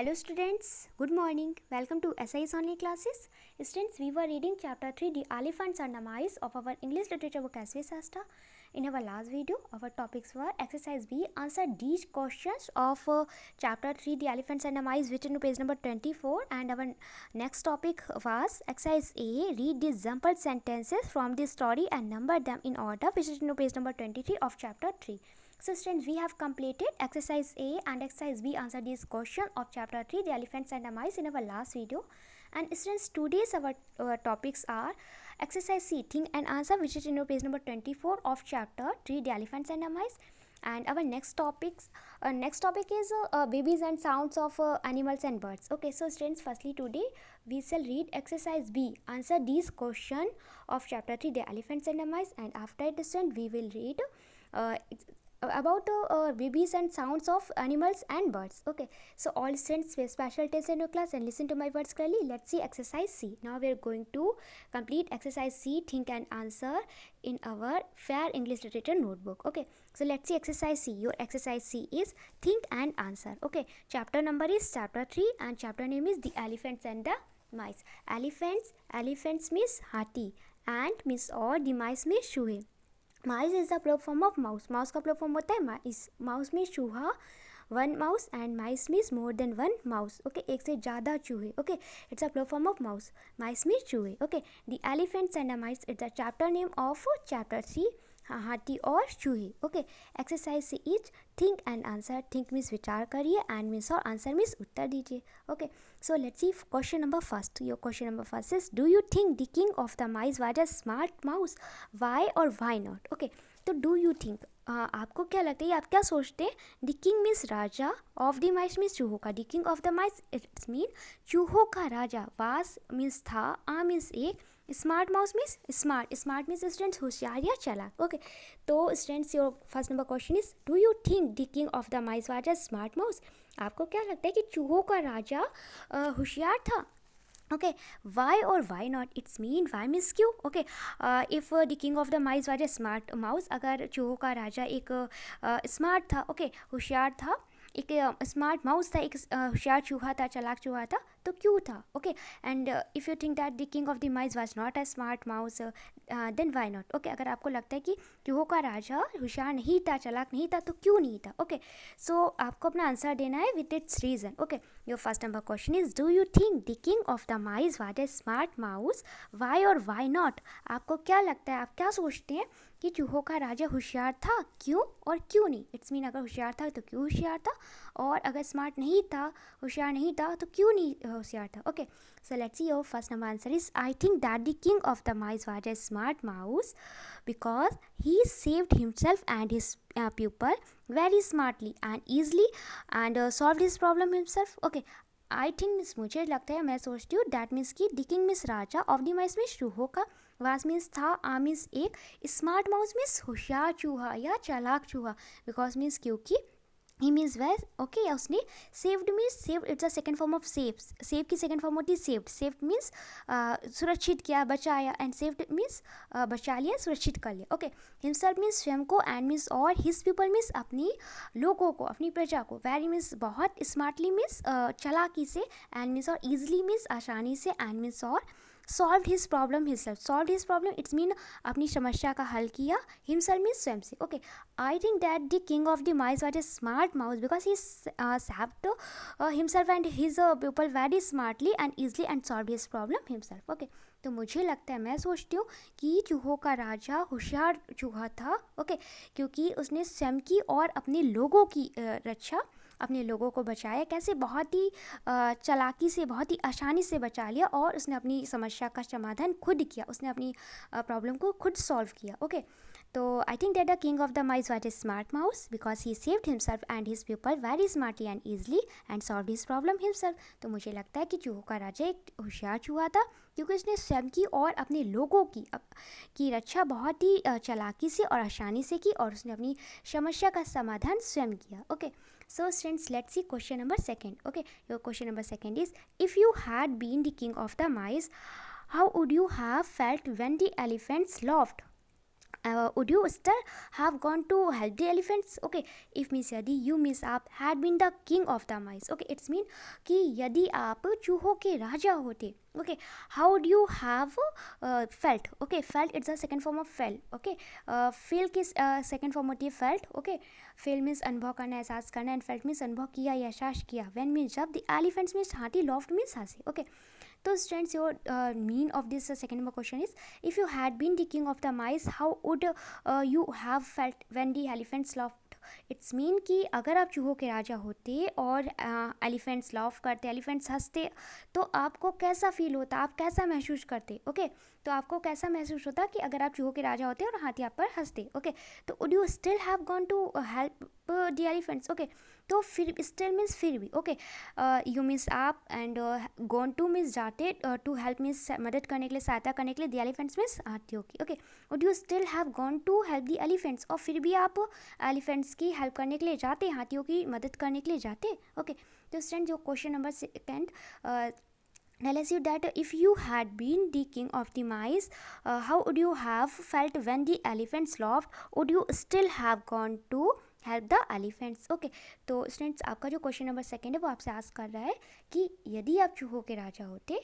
Hello students, good morning. Welcome to SIS Only Classes. Students, we were reading chapter 3, The Elephants and the Mice of our English Literature book SV Sasta. In our last video, our topics were exercise B, answer these questions of chapter 3, The Elephants and the Mice, written to page number 24. And our next topic was exercise A, read the example sentences from the story and number them in order, which is to page number 23 of chapter 3. So students, we have completed exercise A and exercise B answer this question of chapter 3, the elephants and the mice, in our last video. And students, today's our topics are exercise C, think and answer, which is in page number 24 of chapter 3, the elephants and the mice. And our next topic is babies and sounds of animals and birds. Okay, so students, firstly today we shall read exercise B, answer these question of chapter 3, the elephants and the mice, and after it students we will read about babies and sounds of animals and birds. Okay, so all students pay special attention to class and listen to my words clearly. Let's see exercise C. Now we are going to complete exercise C, think and answer, in our Fair English Literature notebook. Okay, so let's see exercise C. Your exercise C is think and answer. Okay, chapter number is chapter 3 and chapter name is the elephants and the mice. Elephants means हाथी and means और the mice means चूहे. Mice is the plural form of mouse. Mouse का plural form होता है mice. Mouse means चूहा, one mouse, and mice means more than one mouse. Okay, एक से ज़्यादा चूहे. Okay, it's a plural form of mouse. Mice means चूहे. Okay, the elephants and the mice it's the chapter name of chapter 3, हाथी और चूहे. Okay, exercise से is think and answer. Think means विचार करिए, एंड मीन्स और answer means उत्तर दीजिए. Okay, so let's see question number first. Your question number first is, do you think the king of the mice was a smart mouse? Why or why not? Okay, तो do you think, आपको क्या लगता है, आप क्या सोचते हैं? The king means Raja, of the mice means चूहों का. The king of the mice it's mean चूहों का राजा. वास मीन्स था, आ मीन्स एक, smart mouse means smart. Smart means students होशियार या चालाक. ओके, तो students your first number question is, do you think the king of the mice was a smart mouse? आपको क्या लगता है कि चूहों का राजा होशियार था? ओके, वाई और why not, it's mean why means क्यों. Okay, if the king of the mice was a smart mouse, अगर चूहों का राजा एक स्मार्ट था, ओके, होशियार था, एक स्मार्ट माउस था, एक होशियार चूहा था, चालाक चूहा था, तो क्यों था? Okay, and if you think that the king of the mice was not a smart mouse, then why not. Okay, अगर आपको लगता है कि चूहों का राजा होशियार नहीं था, चालाक नहीं था, तो क्यों नहीं था? ओके, सो आपको अपना आंसर देना है with its reason. Okay, your first number question is, do you think the king of the mice was a smart mouse? Why और वाई नॉट, आपको क्या लगता है, आप क्या सोचते हैं कि चूहों का राजा होशियार था, क्यों और क्यों नहीं? इट्स मीन अगर होशियार था तो क्यों होशियार था, और अगर स्मार्ट नहीं था, होशियार नहीं था, तो क्यों नहीं होशियार था? Okay, so let's see, your first number answer is, I think that the king of the mice was a smart mouse because he saved himself and his pupil very smartly and easily and solved his problem himself. Okay, I think means मुझे लगता है, मैं सोचती हूँ, that means कि the king means Raja, of the mice means चूहों का, वास मीन्स था, आ मीन्स एक, स्मार्ट माउस मीन्स होशियार चूहा या चालाक चूहा, बिकॉज मीन्स क्योंकि ही मीन्स वह. ओके, या उसने saved means saved, it's a second form of save. Save की सेकेंड फॉर्म होती है सेव्ड. सेव्ड मीन्स सुरक्षित किया, बचाया, एंड सेव्ड मीन्स बचा लिया, सुरक्षित कर लिया. ओके, हिमसेल्फ मीन्स स्वयं को, एंड मीन्स और, हिज पीपल मीन्स अपनी लोगों को, अपनी प्रजा को, वेरी मीन्स बहुत, स्मार्टली मीन्स चालाकी से, एंड मीन्स और ईजिली मीन्स आसानी से, एंड मीन्स और solve his problem himself. Solve his problem it's mean अपनी समस्या का हल किया, हिमसेल्फ मीन्स स्वयं से. Okay, I think that the king of the mice was a smart mouse because he saved himself and his people very smartly and easily and solve his problem himself. Okay, तो मुझे लगता है, मैं सोचती हूँ कि चूहों का राजा होशियार चूहा था. ओके, क्योंकि उसने स्वयं की और अपने लोगों की रक्षा, अपने लोगों को बचाया. कैसे? बहुत ही चालाकी से, बहुत ही आसानी से बचा लिया, और उसने अपनी समस्या का समाधान खुद किया, उसने अपनी प्रॉब्लम को खुद सॉल्व किया. ओके, तो I think that the king of the mice was a smart mouse because he saved himself and his people very smartly and easily and solve his problem himself. तो मुझे लगता है कि चूहों का राजा एक होशियार चूहा था, क्योंकि उसने स्वयं की और अपने लोगों की रक्षा बहुत ही चालाकी से और आसानी से की, और उसने अपनी समस्या का समाधान स्वयं किया. Okay, so students, let's see question number second. Okay, your question number second is, if you had been the king of the mice, how would you have felt when the elephants laughed? would you still have gone to help the elephants? Okay, if Miss यदि you Miss आप had been the king of the mice. Okay, it's mean कि यदि आप चूहों के राजा होते. Okay, how would you have felt? Okay, felt it's the second form of felt. Okay, feel की second form होती है felt. Okay, feel means अनुभव करना, एहसास करना, and felt means अनुभव किया या एहसास किया. When means जब, the elephants means हाथी, laughed means हंसे. Okay, so students, your mean of this second number question is, if you had been the king of the mice, how would you have felt when the elephants laughed? It's mean कि अगर आप चूहों के राजा होते और elephants laugh करते, elephants हंसते, तो आपको कैसा फील होता, आप कैसा महसूस करते? ओके, तो आपको कैसा महसूस होता कि अगर आप चूहों के राजा होते और हाथी आप पर हंसते? ओके, तो would you still have gone to help the elephants? Okay, तो फिर स्टिल मीन्स फिर भी. ओके, यू मीन्स आप, एंड गॉन टू मीन्स जाते, टू हेल्प मीन्स मदद करने के लिए, सहायता करने के लिए, द एलिफेंट्स मीन्स हाथियों की. Okay, would you still have gone to help the elephants? और फिर भी आप एलिफेंट्स की हेल्प करने के लिए जाते, हाथियों की मदद करने के लिए जाते. ओके, तो स्टूडेंट जो question number second tells you that if you had been the king of the mice, how would you have felt when the elephants laughed? Would you still have gone to help the elephants? Okay, तो students आपका जो question number second है वो आपसे ask कर रहा है कि यदि आप चूहों के राजा होते,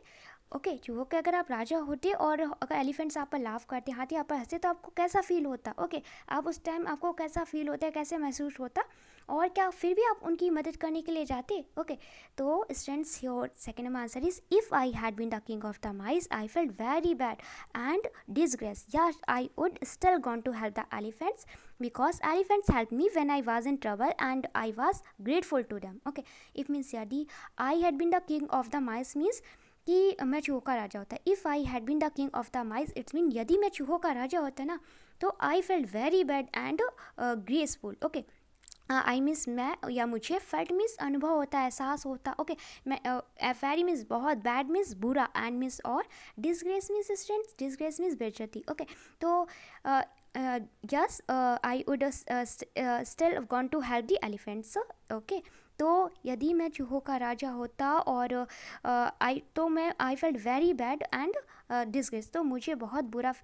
ओके, चूहों के अगर आप राजा होते और अगर एलिफेंट्स आप पर लाफ करते, हाथी आप पर हंसते, तो आपको कैसा फील होता? ओके, आप उस टाइम आपको कैसा फील होता है, कैसे महसूस होता, और क्या फिर भी आप उनकी मदद करने के लिए जाते? ओके, तो students your second number answer is, if I had been the king of the mice I felt very bad and disgrace. या I would still gone to help the elephants because elephants helped me when I was in trouble and I was grateful to them. Okay, if means यदि I had been the king of the mice means कि मैं चूहों का राजा होता. If I had been the king of the mice it's mean यदि मैं चूहों का राजा होता ना, तो I felt very bad and graceful. Okay, I means मैं या मुझे, फेल्ट मीन्स अनुभव होता है, एहसास होता. ओके, मैं वेरी मीन्स बहुत, बैड मीन्स बुरा, एंड मीन्स और disgrace means students, disgrace means बेइज्जती. ओके, तो yes I would still gone to help the elephants. Okay, तो यदि मैं चूहों का राजा होता और I felt very bad and disgrace, तो मुझे बहुत बुरा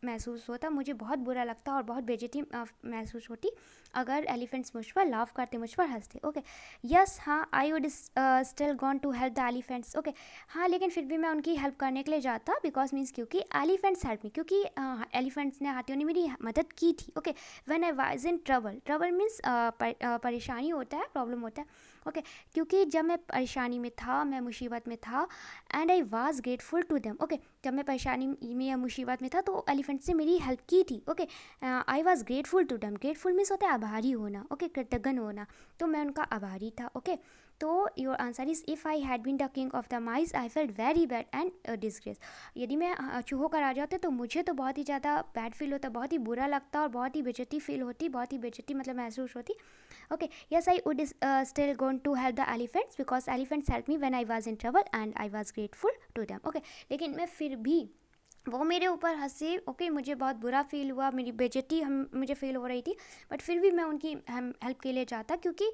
महसूस होता, मुझे बहुत बुरा लगता और बहुत बेइज्जती महसूस होती अगर एलिफेंट्स मुझ पर लाफ करते, मुझ पर हंसते. ओके, यस, हाँ, I would still gone to help the elephants. Okay, हाँ, लेकिन फिर भी मैं उनकी हेल्प करने के लिए जाता, बिकॉज मीन्स क्योंकि एलिफेंट्स हेल्प मी, क्योंकि एलिफेंट्स ने, हाथियों ने मेरी मदद की थी. Okay, when I was in trouble, trouble means परेशानी होता है, प्रॉब्लम होता है. ओके, क्योंकि जब मैं परेशानी में था, मैं मुसीबत में था, and I was grateful to them. Okay, जब मैं परेशानी में या मुसीबत में था तो एलिफेंट्स ने मेरी हेल्प की थी. Okay, I was grateful to them. Grateful means होता है आभारी होना. ओके, कृतज्ञ होना, तो मैं उनका आभारी था. ओके, तो your answer is, if I had been the king of the mice I felt very bad and disgrace. यदि मैं चूहों का राजा होता तो मुझे तो बहुत ही ज़्यादा बैड फील होता, बहुत ही बुरा लगता और बहुत ही बेइज्जती फील होती, बहुत ही बेइज्जती मतलब महसूस होती. Okay, yes, I would still gone to help the elephants because elephants help me when I was in trouble and I was grateful to them. Okay, लेकिन मैं फिर भी, वो मेरे ऊपर हंसे. ओके, मुझे बहुत बुरा फील हुआ, मेरी बेइज्जती मुझे फील हो रही थी, बट फिर भी मैं उनकी हेल्प के लिए जाता, क्योंकि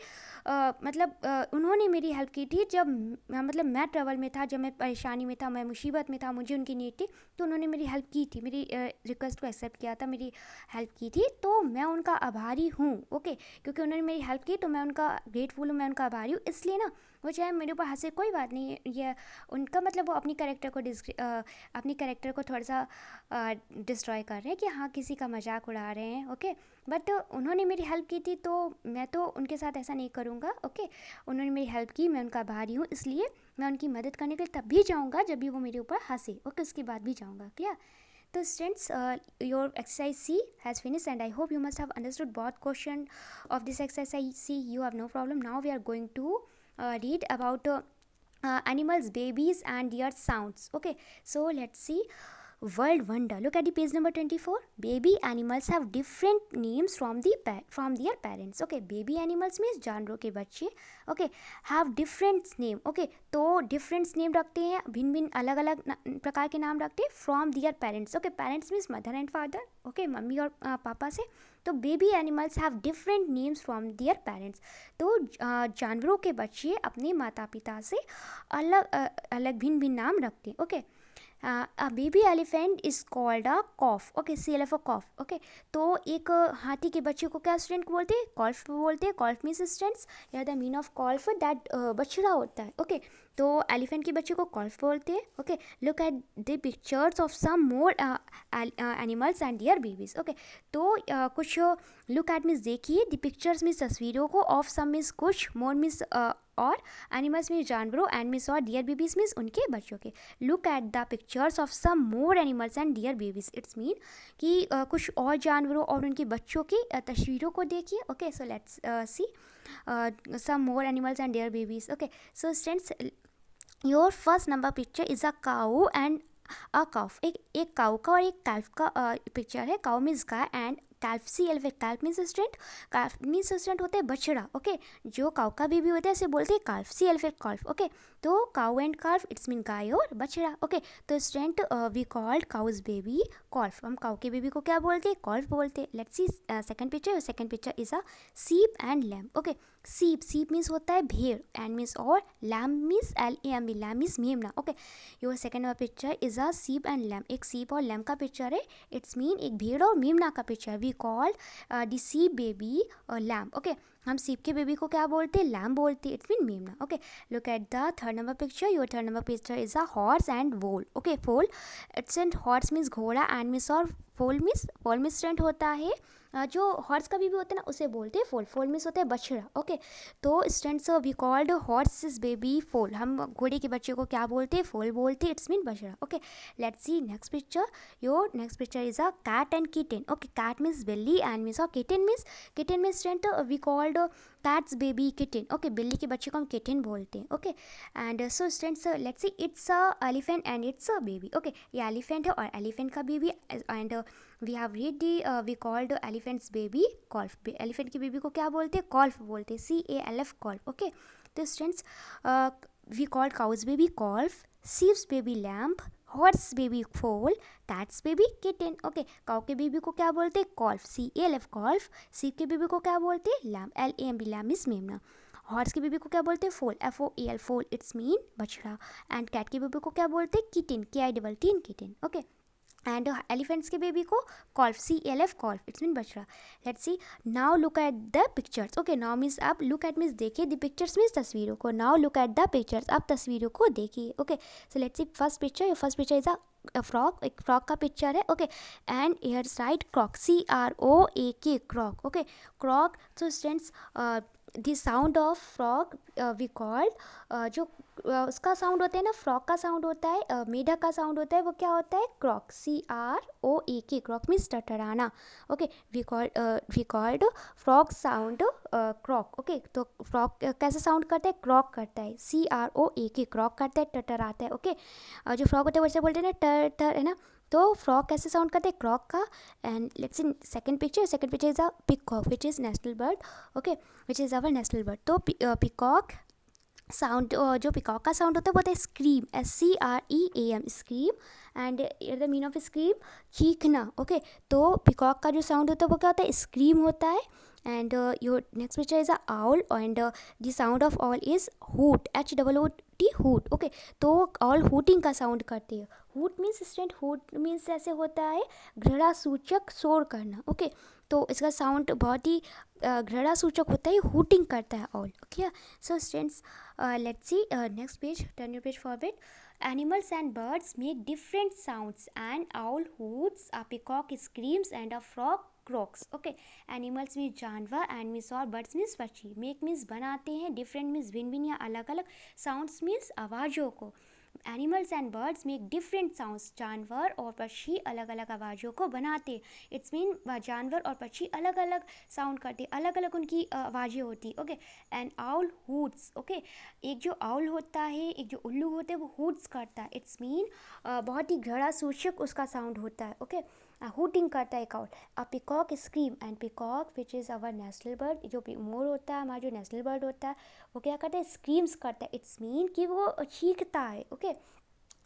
उन्होंने मेरी हेल्प की थी जब मतलब मैं ट्रबल में था, जब मैं परेशानी में था, मैं मुसीबत में था, मुझे उनकी नीड थी, तो उन्होंने मेरी हेल्प की थी, मेरी रिक्वेस्ट को एक्सेप्ट किया था, मेरी हेल्प की थी, तो मैं उनका आभारी हूँ. ओके, क्योंकि उन्होंने मेरी हेल्प की तो मैं उनका ग्रेटफुल हूँ, मैं उनका आभारी हूँ. इसलिए ना, वो चाहे मेरे ऊपर हंसे कोई बात नहीं, ये उनका मतलब वो अपनी कैरेक्टर को थोड़ा सा डिस्ट्रॉय कर रहे हैं कि हाँ, किसी का मजाक उड़ा रहे हैं. ओके, बट उन्होंने मेरी हेल्प की थी तो मैं तो उनके साथ ऐसा नहीं करूँगा. ओके, उन्होंने मेरी हेल्प की, मैं उनका आभारी हूँ, इसलिए मैं उनकी मदद करने के लिए तब भी जाऊँगा जब भी वो मेरे ऊपर हंसे. ओके, उसके बाद भी जाऊँगा. क्लियर? तो students, your exercise C has finished and I hope you must have understood both question of this exercise C. You have no problem. Now we are going to read about animals, babies and their sounds. Okay, so let's see. World wonder. Look at the page number 24. Baby animals have different names from their parents. Okay, baby animals means जानवरों के बच्चे. Okay, have different name. Okay, तो different name रखते हैं, भिन्न भिन्न अलग अलग प्रकार के नाम रखते हैं from their parents. Okay, parents means mother and father. Okay, mummy और पापा से. तो baby animals have different names from their parents. तो जानवरों के बच्चे अपने माता पिता से अलग अलग भिन्न भिन्न नाम रखते हैं. Okay, a baby elephant is called a calf. Okay, CLF a calf. Okay, तो एक हाथी के बच्चे को क्या स्टूडेंट बोलते हैं? कॉल्फ बोलते हैं. कॉल्फ मीन्स स्टूडेंट्स या the mean of calf that बछड़ा होता है. ओके, तो एलिफेंट के बच्चे को कॉल्फ बोलते हैं. Okay, look at the pictures of some more animals and their babies. Okay, तो कुछ लुक एट मीन्स देखिए, द पिक्चर्स मीन्स तस्वीरों को, ऑफ सम मीन्स कुछ, मोर मीन्स और, एनिमल्स मीन्स जानवरों, एंड मीन्स और, डियर बेबीज मीन्स उनके बच्चों के. Look at the pictures of some more animals and their babies. It's mean कि कुछ और जानवरों और उनके बच्चों की तस्वीरों को देखिए. Okay, so let's C some more animals and their babies. Okay, so students, your first number picture is a cow and a calf. एक काऊ का और एक कैल्फ का पिक्चर है. काऊ मीन्स गाय and calf, CLF. Calf means student, calf means student होता है बछड़ा. ओके, जो काऊ का बेबी होता है इसे बोलते हैं कैल्फ, CLF कॉल्फ. ओके, तो cow and calf it's mean गाय और बछड़ा. ओके, तो student we called cows baby calf. हम काऊ के बेबी को क्या बोलते हैं? कॉल्फ बोलते हैं. Let's see second picture. Second picture is a sheep and lamb. Okay, सीप, सीप मीन्स होता है भेड़, एंड मीन्स और, lamb means LAMB, lamb means मेमना. Okay, your second picture is a sheep and lamb. एक सीप और लैम्ब का पिक्चर है. इट्स मीन एक भेड़ और मेमना का picture. We called the ship baby lamb. Okay, हम सीप के बेबी को क्या बोलते हैं? लैम्ब बोलते हैं. इट्स मीन मेमना. Okay, look at the third number picture. Your third number picture is a horse and foal. Okay, foal, it's and horse means घोड़ा, एंड मीन्स और, फोल मीन्स स्टूडेंट होता है जो हॉर्स का baby होता है ना उसे बोलते हैं फोल. फोल मीन्स होता है बछड़ा. ओके, तो students we called horse baby foal. हम घोड़े के बच्चे को क्या बोलते हैं? फोल बोलते हैं. इट्स मीन बछड़ा. Okay, let's see next picture. Your next picture is a cat and kitten. Okay, cat means बिल्ली एंड मीन्स और kitten means student we called cats baby kitten. Okay, बिल्ली के बच्चे को हम किटन बोलते हैं. Okay, and so students let's see it's a elephant and it's a baby. Okay, ये एलिफेंट है और एलिफेंट का baby, and we have read the we called elephants baby calf. Elephant की बेबी को क्या बोलते हैं? कॉल्फ बोलते हैं. CALF calf. ओके, तो students we called cows baby calf, sheeps baby lamb, horse baby foal, cats baby kitten. Okay, cow के baby को क्या बोलते हैं? Calf, CALF calf. सीप के बेबी को क्या बोलते हैं? लैम्ब, LAMB लैम्ब इज मेमना. हॉर्स के बेबी को क्या बोलते हैं? Foal, FOAL foal, it's mean बछड़ा. एंड कैट के बेबी को क्या बोलते हैं? Kitten, KITT kitten. Okay, and elephants के बेबी को calf, CLF calf, it's mean बछड़ा. Let's see now look at the pictures. Okay, now means आप, लुक एट मीन्स देखिए, द पिक्चर्स मीन्स तस्वीरों को. Now look at the pictures, आप तस्वीरों को देखिए. Okay, so let's see first picture. First picture is a frog. एक frog का पिक्चर है. Okay, and here right croak, CROAK croak. Okay, croak. So students the sound of frog we called, जो उसका sound होता है ना, frock का sound होता है, मेढक का साउंड होता है, वो क्या होता है? क्रॉक, CROAK क्रॉक मीन्स टटराना. Okay, we called frog sound croak. Okay, तो फ्रॉक कैसे साउंड करता है? क्रॉक करता है. CROAK क्रॉक करता है, टटराता है. ओके, जो फ्रॉक होता है वैसे बोलते हैं ना, टर टर, है ना, तो फ्रॉक कैसे साउंड करते हैं? क्रॉक का. And let's see second picture is a peacock which is national bird. Okay, which is our national bird. तो पिकॉक साउंड, जो पिकॉक का साउंड होता है वो होता है scream, SCREAM scream. And the mean of scream, चीखना. ओके, तो पिकॉक का जो साउंड होता है वो क्या होता है? स्क्रीम होता है. And your next picture is a owl, and the sound of all is hoot, HOOT hoot. Okay, तो ऑल हूटिंग का साउंड करती है. Hoot means student, hoot means ऐसे होता है घृणा सूचक शोर करना. ओके, तो इसका साउंड बहुत ही घृणा सूचक होता है, हूटिंग करता है all. Okay, so students let's see next page. Turn your page forward. Animals and birds make different sounds. An owl hoots, a peacock screams, and a frog croaks. Okay, animals means जानवर, and means और, birds means पक्षी, make means बनाते हैं, different means भिन्न भिन्न या अलग अलग, sounds means आवाज़ों को. Animals and birds make different sounds. जानवर और पक्षी अलग अलग आवाज़ों को बनाते. इट्स मीन जानवर और पक्षी अलग अलग साउंड करते, अलग अलग उनकी आवाज़ें होती. Okay, and owl hoots. Okay, एक जो आउल होता है, एक जो उल्लू होता है, वो हूट्स करता है. इट्स मीन बहुत ही घड़ा सूचक उसका साउंड होता है. ओके, हूटिंग करता है एक owl. A peacock scream, and peacock which is our national bird, जो मोर होता है हमारा जो नेशनल बर्ड होता है, वो क्या करता है? स्क्रीम्स करता है. इट्स मीन कि वो चीखता है. ओके,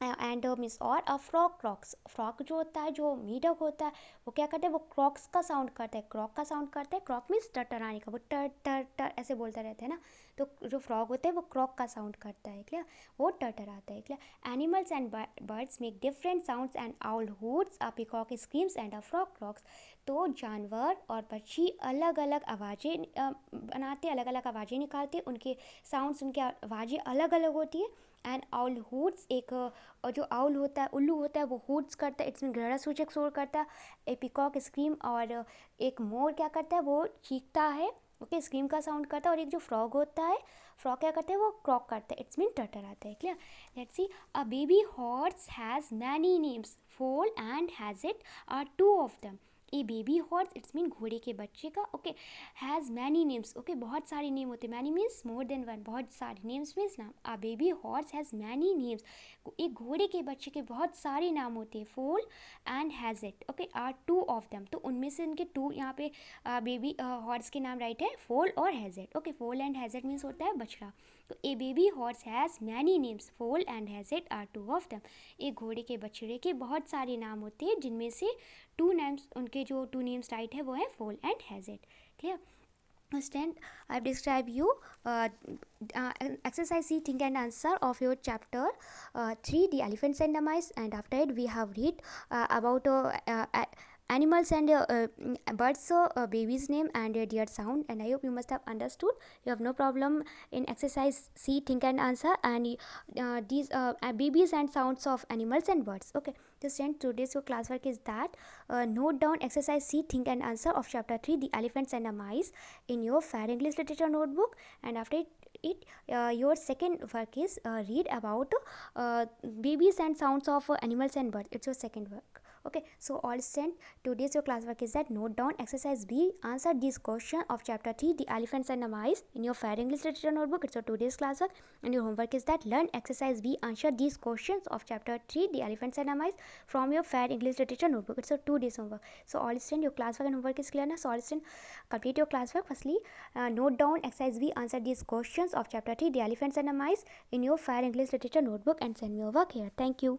एंड मिस और अ फ्रॉक क्रॉक्स. फ्रॉक जो होता है, जो मेढक होता है, वो क्या करता है? वो क्रॉक्स का साउंड करता है, क्रॉक का साउंड करता है. क्रॉक मीन्स टटराने का, वो टर टर टर ऐसे बोलता रहता है ना, तो जो फ्रॉग होता है वो क्रॉक का साउंड करता है, क्लियर, वो टरटराता है, clear. Animals and birds make different sounds and owl hoots, a peacock screams and a frog croaks. तो जानवर और पक्षी अलग अलग आवाज़ें बनाते, अलग अलग आवाज़ें निकालते, उनके साउंड्स, उनकी आवाज़ें अलग अलग होती है। एंड आउल हूट्स, एक जो आउल होता है, उल्लू होता है, वो हूट्स करता है, इसमें गृह सूचक शोर करता है। ए पीकॉक स्क्रीम, और एक मोर क्या करता है, वो चीखता है, ओके, स्क्रीम का साउंड करता है। और एक जो फ्रॉग होता है, फ्रॉग क्या करते हैं, वो क्रॉक करते हैं, इट्स मीन टटर आता है, clear. Let's see, a baby horse has many names, foal and has it are two of them. A baby horse, it's mean घोड़े के बच्चे का, okay, has many names, okay, बहुत सारे नेम होते हैं, many means more than one, बहुत सारे, नेम्स मीन्स नाम। A baby horse has many names, एक घोड़े के बच्चे के बहुत सारे नाम होते हैं। Foal and has it, okay, are two of them, तो उनमें से इनके टू, यहाँ पे बेबी हॉर्स के नाम राइट है, फोल और has it, okay. Foal and has it means होता है बछड़ा। तो a baby horse has many names, foal and has it are two of them. एक घोड़े के बछड़े के बहुत सारे नाम होते हैं, जिनमें से टू नेम्स, उनके जो टू नेम्स राइट है वो है फोल and has it, clear. Stand, I've described you exercise C, think and answer of your chapter 3, the elephants and the mice, and after it we have read about animals and birds, baby's name and their sound, and I hope you must have understood. You have no problem in exercise C, think and answer, and these babies and sounds of animals and birds, okay. Just then today's your classwork is that note down exercise C, think and answer of chapter 3, the elephants and the mice, in your Fair English Literature notebook. And after it your second work is read about babies and sounds of animals and birds. It's your second work, okay. So all students, today's your classwork is that note down exercise B, answer this question of chapter 3, the elephants and the mice, in your Fair English Literature notebook. It's your today's classwork, and your homework is that learn exercise B, answer these questions of chapter 3, the elephants and the mice, from your Fair English Literature notebook. It's a 2 days homework. So all students, your classwork and homework is clear now. So all students, complete your classwork. Firstly, note down exercise B, answer these questions of chapter 3, the elephants and the mice, in your Fair English Literature notebook, and send me your work here. Thank you.